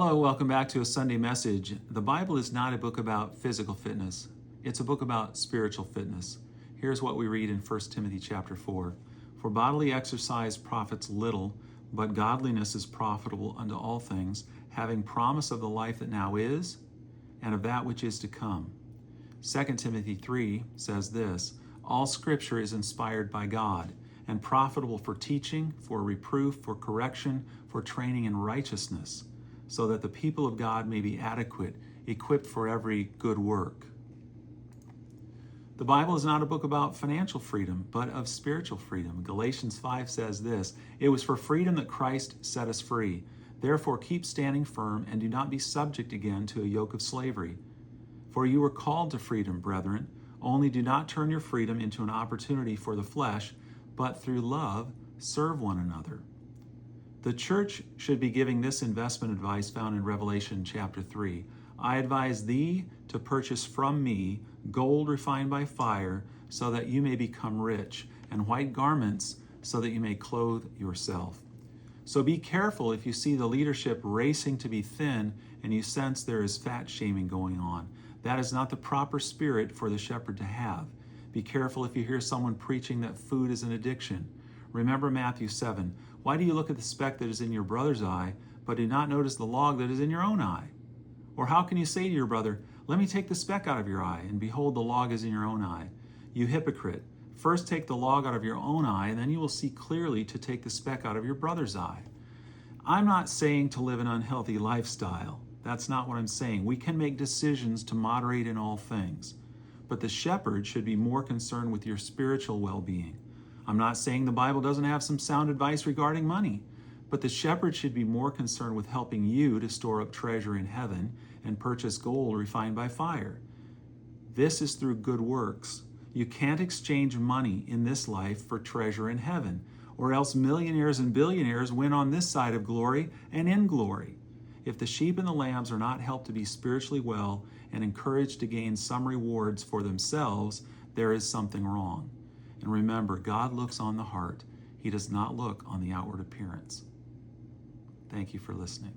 Hello, welcome back to a Sunday message. The Bible is not a book about physical fitness. It's a book about spiritual fitness. Here's what we read in 1 Timothy chapter 4. For bodily exercise profits little, but godliness is profitable unto all things, having promise of the life that now is, and of that which is to come. 2 Timothy 3 says this, all scripture is inspired by God, and profitable for teaching, for reproof, for correction, for training in righteousness, so that the people of God may be adequate, equipped for every good work. The Bible is not a book about financial freedom, but of spiritual freedom. Galatians 5 says this, it was for freedom that Christ set us free. Therefore keep standing firm and do not be subject again to a yoke of slavery. For you were called to freedom, brethren, only do not turn your freedom into an opportunity for the flesh, but through love serve one another. The church should be giving this investment advice found in Revelation chapter 3. I advise thee to purchase from me gold refined by fire, so that you may become rich, and white garments, so that you may clothe yourself. So be careful if you see the leadership racing to be thin and you sense there is fat shaming going on. That is not the proper spirit for the shepherd to have. Be careful if you hear someone preaching that food is an addiction. Remember Matthew 7. Why do you look at the speck that is in your brother's eye, but do not notice the log that is in your own eye? Or how can you say to your brother, let me take the speck out of your eye, and behold, the log is in your own eye? You hypocrite, first take the log out of your own eye, and then you will see clearly to take the speck out of your brother's eye. I'm not saying to live an unhealthy lifestyle. That's not what I'm saying. We can make decisions to moderate in all things. But the shepherd should be more concerned with your spiritual well-being. I'm not saying the Bible doesn't have some sound advice regarding money, but the shepherd should be more concerned with helping you to store up treasure in heaven and purchase gold refined by fire. This is through good works. You can't exchange money in this life for treasure in heaven, or else millionaires and billionaires win on this side of glory and in glory. If the sheep and the lambs are not helped to be spiritually well and encouraged to gain some rewards for themselves, there is something wrong. And remember, God looks on the heart. He does not look on the outward appearance. Thank you for listening.